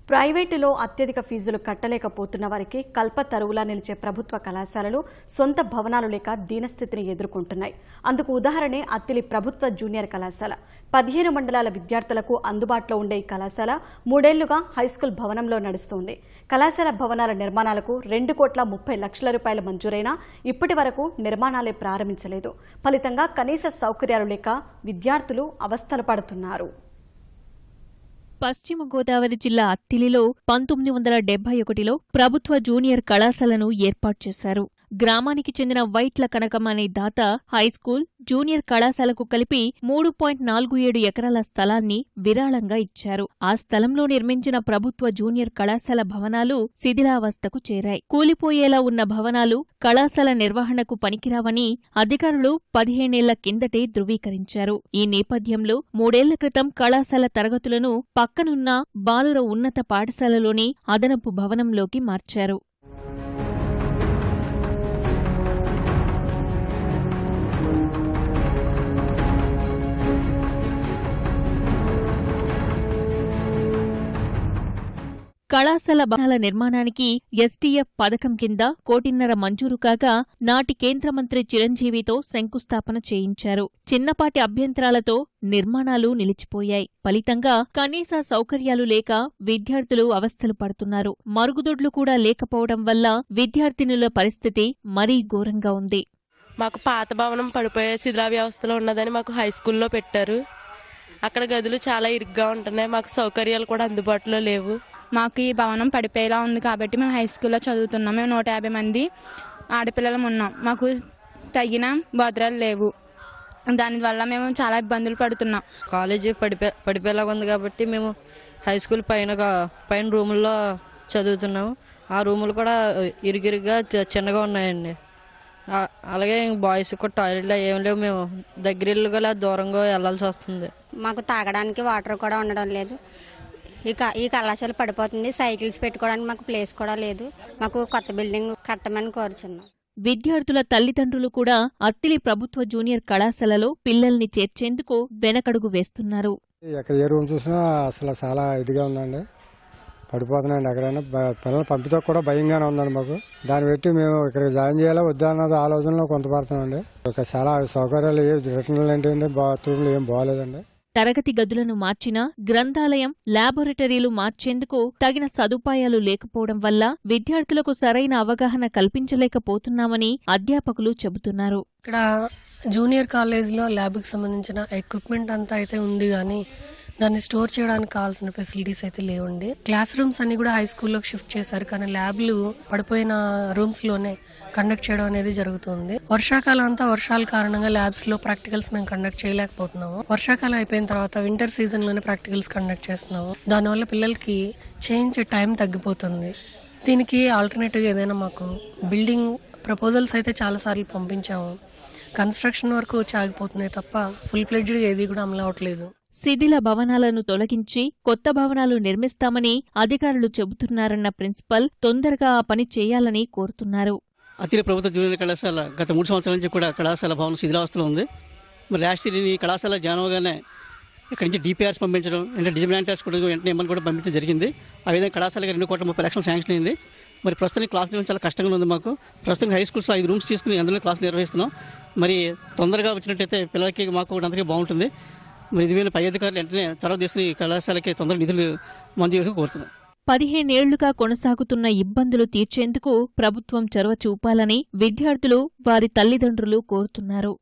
ప్రైవేటులో అత్యధిక ఫీజులు కట్టలేకపోతున్న వారికి కల్పతరువులా నిలిచే ప్రభుత్వ కళాశాలలు సొంత భవనాలు లేక దీనస్థితిని ఎదుర్కొంటున్నాయి. అందుకు ఉదాహరణే అత్తిలి ప్రభుత్వ జూనియర్ కళాశాల. 15 మండలాల విద్యార్థులకు అందుబాటులో ఉండే ఈ కళాశాల 3 ఏళ్లుగా హైస్కూల్ భవనంలో నడుస్తుంది. కళాశాల భవనాల నిర్మాణాలకు 2,30,00,000 రూపాయలు మంజూరైనా ఇప్పటి వరకు నిర్మాణాలే ప్రారంభించలేదు. ఫలితంగా కనీస సౌకర్యాలు లేక విద్యార్థులు అవస్థలు పడుతున్నారు. పశ్చిమ గోదావరి జిల్లా అత్తిలిలో 1971లో ప్రభుత్వ జూనియర్ కళాశాలను ఏర్పాటు చేశారు. గ్రామానికి చెందిన వైట్ల కనకం అనే దాత హైస్కూల్, జూనియర్ కళాశాలకు కలిపి 3.47 ఎకరాల స్థలాన్ని విరాళంగా ఇచ్చారు. ఆ స్థలంలో నిర్మించిన ప్రభుత్వ జూనియర్ కళాశాల భవనాలు శిథిలావస్థకు చేరాయి. కూలిపోయేలా ఉన్న భవనాలు కళాశాల నిర్వహణకు పనికిరావని అధికారులు 15 ఏళ్ల కిందటే ధృవీకరించారు. ఈ నేపథ్యంలో 3 ఏళ్ల క్రితం కళాశాల తరగతులను పక్కనున్న బాలుర ఉన్నత పాఠశాలలోని అదనపు భవనంలోకి మార్చారు. కళాశాల భవనాల నిర్మాణానికి ఎస్టీఎఫ్ పథకం కింద 1.5 కోటి మంజూరు కాగా నాటి కేంద్ర మంత్రి చిరంజీవితో శంకుస్థాపన చేయించారు. చిన్నపాటి అభ్యంతరాలతో నిర్మాణాలు నిలిచిపోయాయి. ఫలితంగా కనీస సౌకర్యాలు లేక విద్యార్థులు అవస్థలు పడుతున్నారు. మరుగుదొడ్లు కూడా లేకపోవడం వల్ల విద్యార్థినుల పరిస్థితి మరీ ఘోరంగా ఉంది. మాకు పాత భవనం పడిపోయే శిథిలా వ్యవస్థలో ఉన్నదని మాకు హైస్కూల్లో పెట్టారు. అక్కడ గదులు చాలా ఇరుగ్గా ఉంటున్నాయి. మాకు సౌకర్యాలు కూడా అందుబాటులో లేవు. మాకు ఈ భవనం పడిపోయేలా ఉంది కాబట్టి మేము హై స్కూల్లో చదువుతున్నాం. మేము 150 మంది ఆడపిల్లలం ఉన్నాం. మాకు తగిన భద్రాలు లేవు. దానివల్ల మేము చాలా ఇబ్బందులు పడుతున్నాం. కాలేజీ పడిపోయేలా ఉంది కాబట్టి మేము హై స్కూల్ పైన రూముల్లో చదువుతున్నాము. ఆ రూములు కూడా ఇరుగిరుగ్గా చిన్నగా ఉన్నాయండి. అలాగే బాయ్స్ కూడా టాయిలెట్లో ఏం లేవు. మేము దగ్గరగా దూరంగా వెళ్లాల్సి వస్తుంది. మాకు తాగడానికి వాటర్ కూడా ఉండడం లేదు. ఈ కళాశాల పడిపోతుంది. సైకిల్స్ పెట్టుకోవడానికి మాకు ప్లేస్ కూడా లేదు. మాకు కొత్త బిల్డింగ్ కట్టమని కోరుచున్నాం. విద్యార్థుల తల్లిదండ్రులు కూడా అత్తిలి ప్రభుత్వ జూనియర్ కళాశాలలో పిల్లల్ని చేర్చేందుకు వెనకడుగు వేస్తున్నారు. ఎక్కడ ఏ రూమ్ చూసినా అసలు చాలా ఇదిగా ఉందండి. పడిపోతున్నాయండి. ఎక్కడైనా పిల్లలు పంపితే కూడా భయంగానే ఉందండి మాకు. దాన్ని బట్టి మేము ఇక్కడ జాయిన్ చేయాలా వద్దా అన్నది ఆలోచనలో కొంత పడుతున్నామండి. చాలా సౌకర్యాలు రిటర్న్లు ఏంటంటే బాత్రూమ్లు ఏం బాగోలేదండి. తరగతి గదులను మార్చినా గ్రంథాలయం, ల్యాబొరేటరీలు మార్చేందుకు తగిన సదుపాయాలు లేకపోవడం వల్ల విద్యార్థులకు సరైన అవగాహన కల్పించలేకపోతున్నామని అధ్యాపకులు చెబుతున్నారు. ఇక్కడ జూనియర్ కాలేజ్లో ల్యాబ్కి సంబంధించిన ఎక్విప్మెంట్ అంతా అయితే ఉంది, కానీ దాన్ని స్టోర్ చేయడానికి కావాల్సిన ఫెసిలిటీస్ అయితే లేవండి. క్లాస్ రూమ్స్ అన్ని కూడా హై స్కూల్లోకి షిఫ్ట్ చేశారు, కానీ ల్యాబ్లు పడిపోయిన రూమ్స్ లోనే కండక్ట్ చేయడం అనేది జరుగుతుంది. వర్షాకాలం అంతా వర్షాల కారణంగా ల్యాబ్స్ లో ప్రాక్టికల్స్ మేము కండక్ట్ చేయలేకపోతున్నాము. వర్షాకాలం అయిపోయిన తర్వాత వింటర్ సీజన్ లోనే ప్రాక్టికల్స్ కండక్ట్ చేస్తున్నాము. దానివల్ల పిల్లలకి చేయించే టైం తగ్గిపోతుంది. దీనికి ఆల్టర్నేటివ్ ఏదైనా మాకు బిల్డింగ్ ప్రపోజల్స్ అయితే చాలా సార్లు పంపించాము. కన్స్ట్రక్షన్ వరకు వచ్చి ఆగిపోతున్నాయి తప్ప ఫుల్ ఫ్లెడ్జ్డ్ ఏది కూడా అమలు అవట్లేదు. శిథిల భవనాలను తొలగించి కొత్త భవనాలు నిర్మిస్తామని అధికారులు చెబుతున్నారన్న ప్రిన్సిపల్ తొందరగా ఆ పని చేయాలని కోరుతున్నారు. అత్తిలి ప్రభుత్వ జూనియర్ కళాశాల గత 3 సంవత్సరాల నుంచి కూడా కళాశాల భవనం శిథిలావస్థలో ఉంది. మరి లాస్ట్ ఇయర్ ఈ కళాశాల జాయిన్ అవగానే ఇక్కడి నుంచి డిపిఆర్స్ పంపించడం, అంటే డిజిబిలాంటర్స్ కూడా వెంటనే ఏమని కూడా పంపించడం జరిగింది. ఆ విధంగా కళాశాలకి 2,30,00,000 శాంక్షన్ అయింది. మరి ప్రస్తుతానికి క్లాస్ నిర్వహణ చాలా కష్టంగా ఉంది మాకు. ప్రస్తుతం హై స్కూల్స్లో 5 రూమ్స్ తీసుకుని అందులో క్లాసులు నిర్వహిస్తున్నాం. మరి తొందరగా వచ్చినట్టయితే పిల్లలకి మాకు కూడా అందరికీ బాగుంటుంది. మరి ఇది పై అధికారులు వెంటనే చొరవ తీసుకుని కళాశాలకి తొందరగా నిధులు మంజూరు కోరుతున్నాం. 15 ఏళ్లుగా కొనసాగుతున్న ఇబ్బందులు తీర్చేందుకు ప్రభుత్వం చొరవ చూపాలని విద్యార్థులు, వారి తల్లిదండ్రులు కోరుతున్నారు.